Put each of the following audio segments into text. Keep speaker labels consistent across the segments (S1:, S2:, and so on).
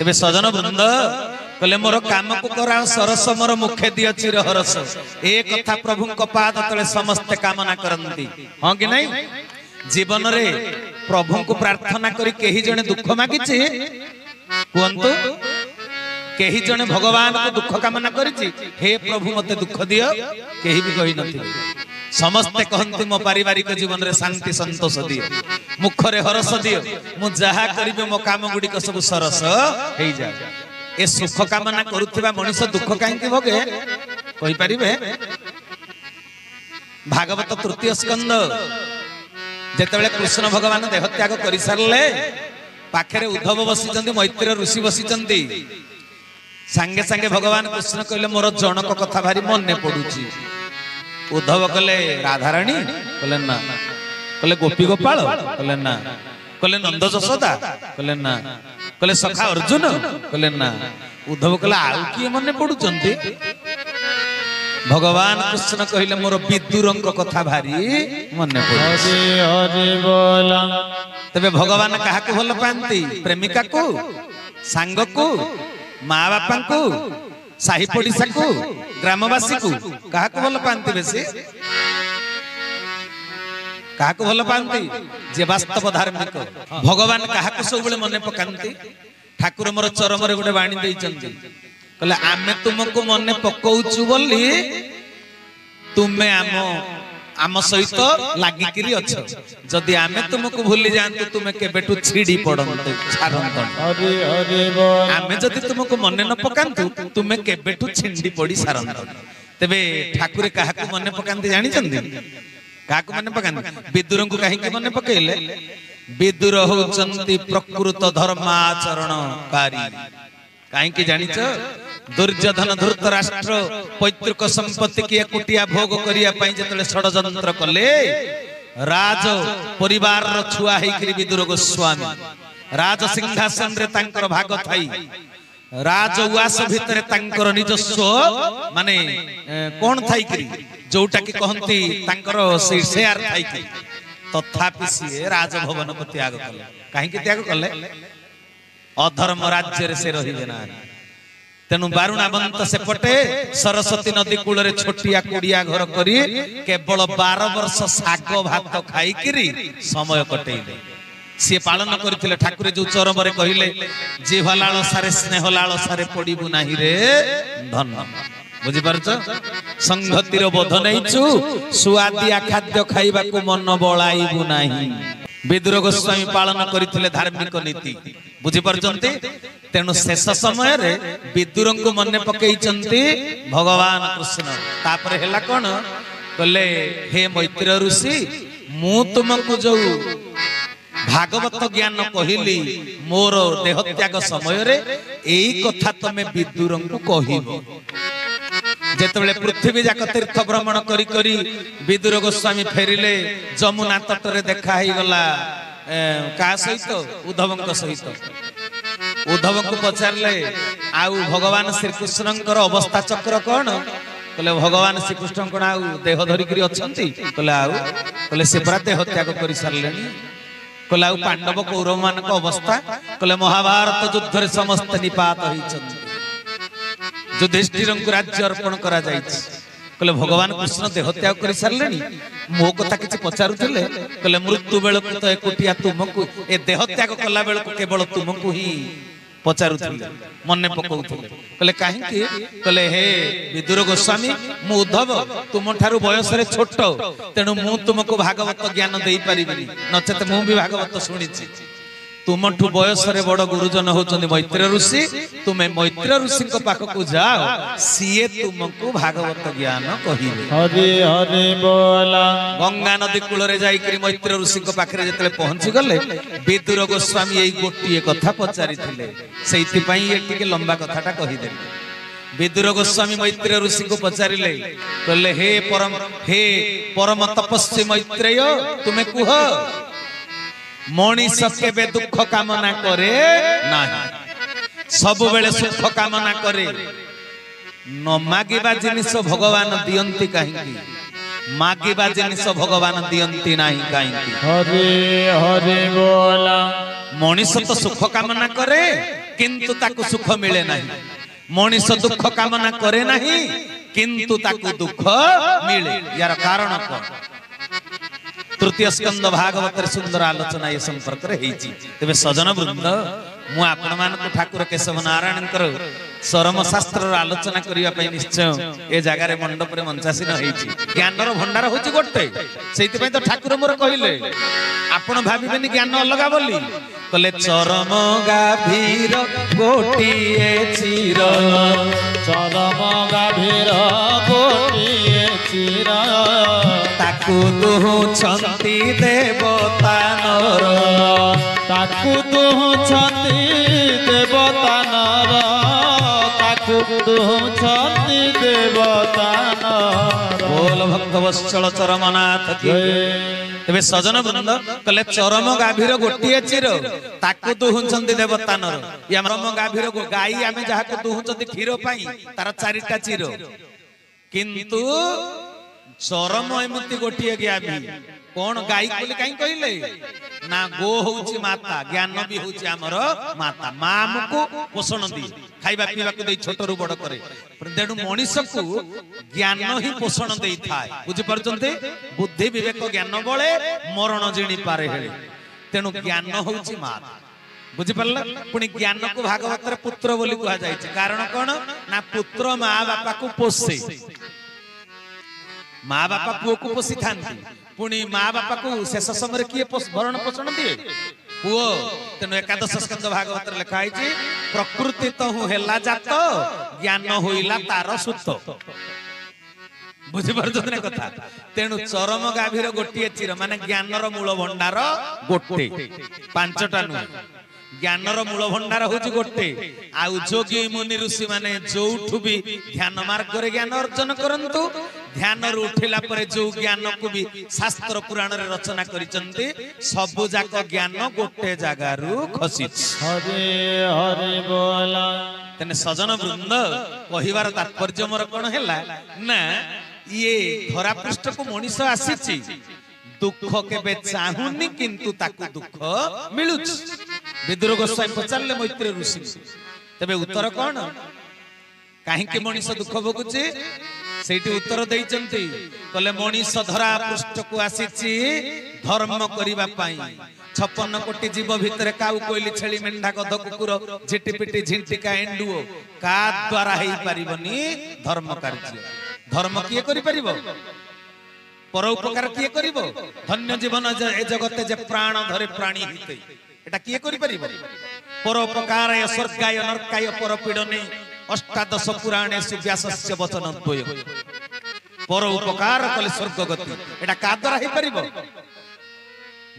S1: तेबे सजन वृंद कहले मोर काम को करा सरस मोर मुखे दियो चिर हरस ए कथा प्रभु को पाद तले समस्त कामना करंती हां कि नहीं जीवन रे प्रभु को प्रार्थना करी केही जने दुख मागिछि कुंतु केही जने भगवान को दुख कामना करिछि हे प्रभु मते दुख दियो केही भी कहि नथि समस्ते कहंती मो पारिवारिक जीवन रे शांति संतोष दियो मुखरे हरस दियो मु जहा करिबे मो काम गुडी को सब सरस हेई जा ए सुख कामना करुथिबा मनुष्य दुख काहे कि भोगे कहि परिबे भागवत तृतीय स्कंद जेतेबेले कृष्ण भगवान देह त्याग करि सारले पाखरे उद्धव बसिचंदी मैत्र ऋषि बसिचंदी संगे संगे भगवान कृष्ण कहले मोर जनक कथा भारी मने पडुची उद्धव कहले राधारानी कहले ना कहले गोपी गोपाल कहले ना कहले नंद जशोदा कहले ना कहले सखा अर्जुन कहले ना उद्धव कहले आउ किए मने पडुचंती भगवान कृष्ण कहले मोर विदुरंग कथा भारी मने पडुची हरि बोला तबे भगवान काहा को भल पांती प्रेमिका को सांग को माँ बापा को साही पड़िशा को ग्रामवासी को कहा को भल पांती बेसी कहा को भल पांती जे वास्तव धार्मिक भगवान कहा को सब बेले मने पकांती ठाकुर मोर चरम रे गोटे बाणी देइचंती कहले आमे तुमको मने पकौचु बोली तुमे आम सहित लागिकिरी अच्छ जदि आमे तुमको भूली जांतु तुमे केबेटु छिड़ी पड़ंतु छारंतु आमे जदि तुमको मने न पकांतु तुमे केबेटु छिंडी पड़ी सारंतु तबे ठाकुर काहा को मने पकांती जानि चंदी काहा को मने पकांती विदुर को काहे के मने पकेले विदुर होचंती प्रकृत धर्माचरणकारी काहे के जानिच दुर्योधन धृतराष्ट्र पैतृक संपत्ति की एकुटिया भोग करिया पई जतले षडयंत्र कले राज परिवार रो छुआ हेकरी विदुर गोस्वामी राज सिंहासन रे तांकर भाग थाई राज उवास भितरे तांकर निजस्व माने कोन थाई करी जोटा की कहंती तांकर से शेयर थाई की तथापि से राजभवन को त्याग कले काहे के त्याग कले अधर्म राज्य रे से रहिबे ना तेनु बारुणावंत सेपटे सरस्वती नदी कूल रे छोटिया कुड़िया घर करी केवल 12 वर्ष साग भात खाइकिरी समय कटेइले सी पालन करथिले ठाकुर जो चरम रे कहिले जीवलाल सारे स्नेह लाल सारे पड़िबु नाही रे धन बुझि परछ संगतिर बोध नैचु सुआदिया खाद्य खाइबा को मन बळाइबु नाही विदुर गोस्वामी पालन करथिले धार्मिक नीति बुझि परछंती तेणु शेष समय रे विदुर को मने पकईचंती भगवान कृष्ण तापर हेला कोन कहले हे मैत्र ऋषि मु तुमको जो भागवत ज्ञान कहिली मोर देह त्याग समय रे एई कथा तमे विदुर को कहिबो जेतेबेले पृथ्वी जाक तीर्थ भ्रमण करी करी विदुर गोस्वामी फेरिले जमुना तट रे देखा ही गला का सहित उद्धवंक सहित उद्धव को पचारले आउ भगवान श्री कृष्णंकर अवस्था चक्र कौन कहले भगवान श्री कृष्ण कोन आउ देह धरी करी अछंती कहले आउ कहले से पूरा देह त्याग करि सारलेनी कहले आउ पांडव कौरव मान को अवस्था कहले महाभारत युद्ध रे समस्त निपात होइछंती युधिष्ठिर को राज्य अर्पण करा जाइछ कहले भगवान कृष्ण देह त्याग करि सारलेनी मो कथा किछि पचारुथिले कहले मृत्यु बेल को तो एकुटिया तुमको ए देह त्याग कला बेल को केवल तुमको ही पचारुथिले मने पकौथिले कहले काहे कि कहले हे विदुर गोस्वामी मु उद्धव तुम ठारू बयस रे छोट तेनु मु तुमको भागवत ज्ञान देई परिबिनी नचेत मु भी भागवत सुनिछि तुमठु बयस रे बड़ गुरुजन होचंदी मैत्र ऋषि तुमे मैत्र ऋषि को पाख को जाओ सीए तुमको भागवत ज्ञान कहिबे हरि हरि बोला गंगा नदी कूल रे जाई करी मैत्र ऋषि को पाख रे जतले पहुंची गले विदुर गोस्वामी एई गोटिए कथा पचारिथिले सेइति पई एटी के लंबा कथाटा कहि देले विदुर गोस्वामी मैत्र ऋषि को पचारिले कहले हे परम तपस्वी मैत्रेय तुमे कुह मनीष केबे दुख कामना करे नाही सब बेले सुख कामना करे न मागिबा जिनिस भगवान दियंती काहेकि मागिबा जिनिस भगवान दियंती नाही काहेकि हरि हरि बोला मनीष तो सुख कामना करे किंतु ताकु सुख मिले नहीं मनीष दुख कामना करे नहीं किंतु ताकु दुख मिले यार कारण कौन तृतीय स्कंद भागवत सुंदर आलोचना ये संपर्क रे हेची तबे सजन वृंद मु आपण मान को ठाकुर केशव नारायण चरम शास्त्र आलोचना करिया पई निश्चय ए जगह रे मंडप रे मंचासीन हेची ज्ञान रो भंडार होची गोटे सेति पई तो ठाकुर मोर कहिले आपण भाबिबेनी ज्ञान अलगा बोली कले चरम गाभीर गोटिए चिर
S2: चरम गाभीर गोटिए चिर
S1: ताकू दुहुछंती देवता नर
S2: ताकू दुहुछंती देवता नर ताकू दुहुछंती देवता नर
S1: बोल भक्त वत्सल चरमनाथ की तेबे सजन वृंद कले चरम गाभीर गोटिए चिर ताकू दुहुछंती देवता नर या चरम गाभीर गाई आमे जहाको दुहुछंती क्षीर पाई तार चारिटा चिर किंतु चरम एमती गोटिए गाभी कौन गाई बोली कहीं कहले ना गो होउची माता ज्ञान भी होउची हमर माता मां हमको पोषण दी खाइबा पीबा को दे छोट रु बड़ करे तेणु मनीष को ज्ञान ही पोषण दे थाए बुझी परचंते बुद्धि विवेक ज्ञान बळे मरण जिणी पारे हेले तेणु ज्ञान होउची माता बुझी परला पुनी ज्ञान को भागवत रे पुत्र बोली कहा जाय छै कारण कोन ना पुत्र मां बापा को पोषे माँ बापा पुओ को पोषी था पुणी माँ बापा को शेष समय किए भरण पोषण दिए पुओ तेणु एकादश स्कंद भागवत लिखाई प्रकृति तो हूँ हेला जात ज्ञान होइला तार सुत बुझीपार कथा तेणु चरम गाभीर गोटे चिर माने ज्ञानर मूल भंडार गोटे पांचटा नुहे ज्ञानर मूल भंडार होची गोटे आउ जोगी मुनि ऋषि माने जोठु भी ध्यान मार्ग रे ज्ञान अर्जन करंतु ध्यान रू उठिला परे जो ज्ञान को भी शास्त्र पुराण रे रचना करिसंती सब जाक ज्ञान गोटे जागा रु खसी
S2: हरे हरे बोला
S1: तने सजन वृंद कहिवार तात्पर्य मोर कोन हैला ना ये धरा पृष्ठ को मनीष आसीची दुख केबे चाहुनी किंतु ताकू दुख मिलुच विदुर गोस्वामी पचारले मैत्री ऋषि तबे उत्तर कोन काहे के मनीष दुख भोगुची सेठी उत्तर देइचंती कले मनीष धरा पृष्ठ को आसीची धर्म करिबा पाई 56 कोटी जीव भितर काउ कोइली छेली मेंढा गध कुकुर झिटिपिटी झिंटिका एंडुओ का द्वारा हेई परिबनी धर्म कार्य धर्म किए करि परिबो पर उपकार किए करिबो धन्य जीवन ए जगते जे प्राण धरे प्राणी हिते एटा किए करि परिबो पर उपकार स्वर्गाय नरकाय पर पीडने अष्टादश पुराणे व्यासस्य वचन द्वय पर उपकार कले स्वर्ग गति एटा का द्वारा हे परिबो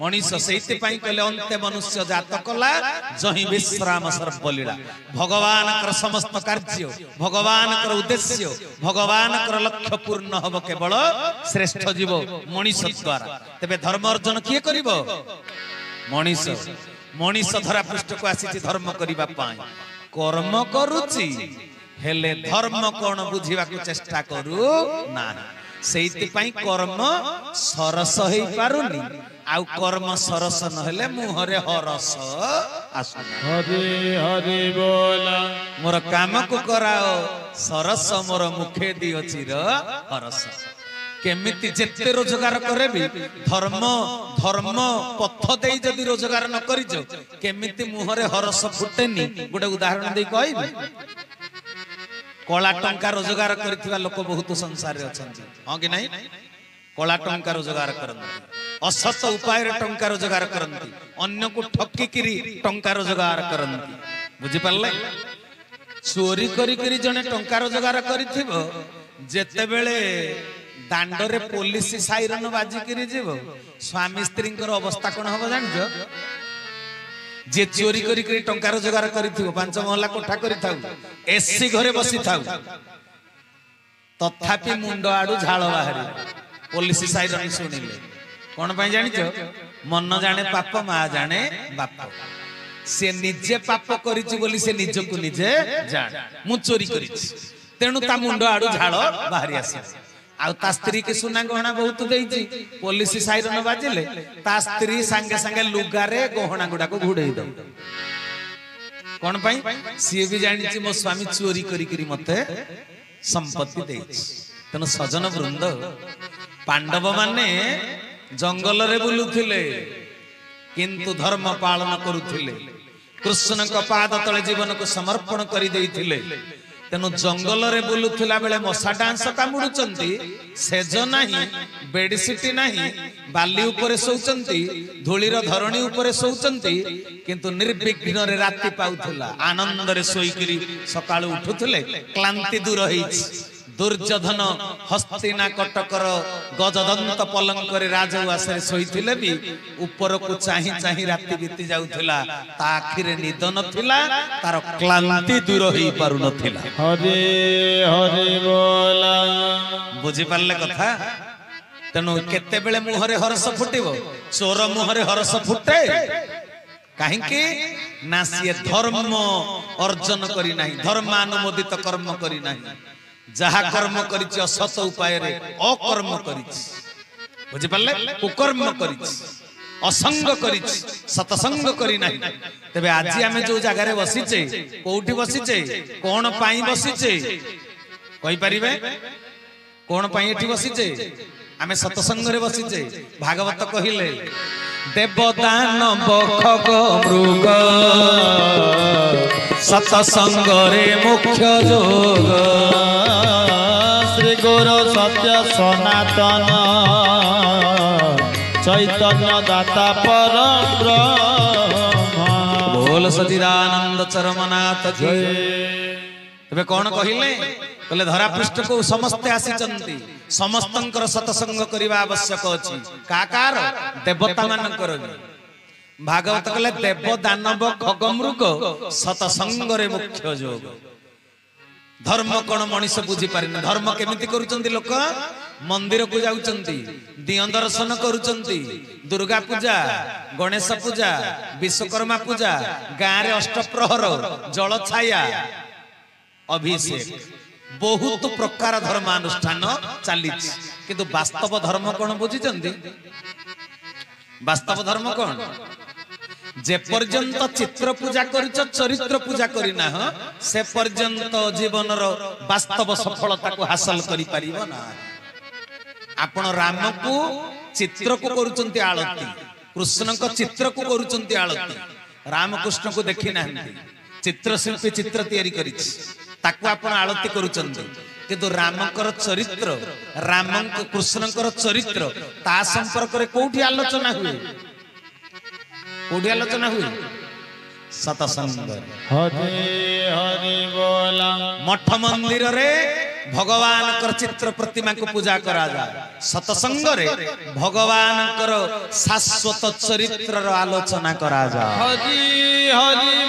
S1: मनीष सेति पई कले अंते मनुष्य जात कला जहि विश्राम सर्वलीला भगवान कर समस्त कार्य भगवान कर उद्देश्य भगवान कर लक्ष्य पूर्ण हब केवल श्रेष्ठ जीव मनीष द्वारा तबे धर्म अर्जन किए करिवो मनीष मनीष धरा पृष्ठ को आसी धर्म करिबा पाई कर्म करूची हेले धर्म कोन बुझिबा को चेष्टा करू ना सेति पई कर्म सरस हेई पारुनी आउ कर्म सरस नहले मुहरे हरस आसु
S2: हरे हरे बोला
S1: मोर काम को कराओ सरस मोर मुखे दियो चिर हरस केमिति जेते रोजगार करे भी धर्म धर्म पथ देई जदी रोजगार न करिजो केमिति मुहरे हरस फुटेनी गोटे उदाहरण दे कहबी कला टंका रोजगार करथिबा लोक बहुत संसार रे अछंती हां कि नहीं कला टंका रोजगार करन असत उपाय रे टंका रोजगार करंती अन्य को ठक्की किरी टंका रोजगार करंती बुझि पल्ले चोरी करी करी जने टंका रोजगार करिथिबो जेते बेले दांड रे पुलिस साइरन बाजी करी जीवो स्वामी स्त्री अवस्था कोन हबो जानजो जे चोरी करी करी टंका रोजगार करिथिबो 5 महला कोठा करि थाउ एसी घरे बसी थाउ तथापि मुंड आडू झाळ बाहरी पुलिस साइरन सुनिले कोन पई जानिचो मन जाने पाप मा जाने बाप से निजे पाप करिछि बोली से निज को निजे जान मु चोरी करिछि तेनु ता मुंड आडू झाळ बाहरी आसी आ ता स्त्री के सुना गहना बहुत देइछि पुलिस साइरन बाजिले ता स्त्री संगे संगे लुगारे गहना गुडा को घुडेई दो कौन पाई सी भी जानी मो स्वामी चोरी करी मते संपत्ति देछि तेणु सजन वृंद पांडव माने जंगल रे बुलुथिले किंतु धर्म पालन करुथिले कृष्ण का पाद तले जीवन को समर्पण करि देइथिले तेणु जंगल रे बुलुथिला बेले मशा डांस कामुडुचंती सेज नाही बेडशीट नाही बाली ऊपर सोचंती धूलीर धरणी ऊपर सोचंती किंतु निर्विघ्न रे राति पाउथिला आनंद रे सोईकरी सकाळ उठुथिले क्लांति दूर होईछि दुर्योधन हस्तिना कटकर गजदंत पलंक रे राजउआसरे सोईथिले भी ऊपर को चाहि चाहि राति बीती जाउथिला ता आखिरे निद नथिला तार क्लांति दूर होई पारु नथिला
S2: हरे हरे बोला
S1: बुझी पारले कथा तेणु केते बेले मुहरे हरस फुटिबो चोर मुहरे हरस फुटे काहेकि ना सिए धर्म अर्जन करी नाही धर्मानुमोदित कर्म करी नाही जहा कर्म करिछि असत उपाय रे अकर्म करिछि बुझि पाले कुकर्म करिछि असंग करिछि सतसंग करी नाही तबे आजि आमे जो जगह रे बसिचे कोउठी बसिचे कोन पाई बसिचे कहि परिबे कोन पाई एठी बसिचे आमे सतसंग रे बसिचे भागवत कहिले देवदानव खग मृग सतसंग रे मुख्य जोग
S2: श्री गुरु सत्य सनातन चैतन्य दाता परम ब्रह्म
S1: बोल सच्चिदानंद चरमनाथ की तबे कौन कहिले कहले धरा पृष्ठ को समस्ते आसीचंती समस्तंकर सतसंग करिवा आवश्यक अछि काकार देवता मानकर भागवत कहले देव दानव खग मृग सतसंग रे मुख्य जोग धर्म कोन मनीष बुझी पारिन धर्म केमिति करूचंती लोक मंदिर को जाउचंती दिय दर्शन करूचंती दुर्गा पूजा गणेश पूजा विश्वकर्मा पूजा गाँ रे अष्टप्रहर जल छाया अभिषेक बहुत प्रकार धर्मानुष्ठान चली किंतु वास्तव धर्म कौन बुझी वास्तव धर्म कौन जे पर्यंत चित्र पूजा कर चरित्र पूजा करना से पर्यंत जीवन वास्तव सफलता को हासिल करि परिबो ना आपण राम को चित्र को करूचंती आळती कृष्ण को चित्र को करूचंती आळती रामकृष्ण को देखि नाहंती चित्रशिल्पी चित्र तैयारी करिछि ताकू आपण आळती करूचंती किंतु रामकर चरित्र राम कृष्णकर चरित्र ता संपर्क रे कोठी आलोचना हुए कोठी आलोचना हुए सतसंग
S2: हरे हरे बोला
S1: मठ मंदिर रे भगवान कर चित्र प्रतिमा को पूजा करा जाए सतसंग रे भगवान कर शाश्वत चरित्र रो आलोचना करा जाए
S2: हरि हरि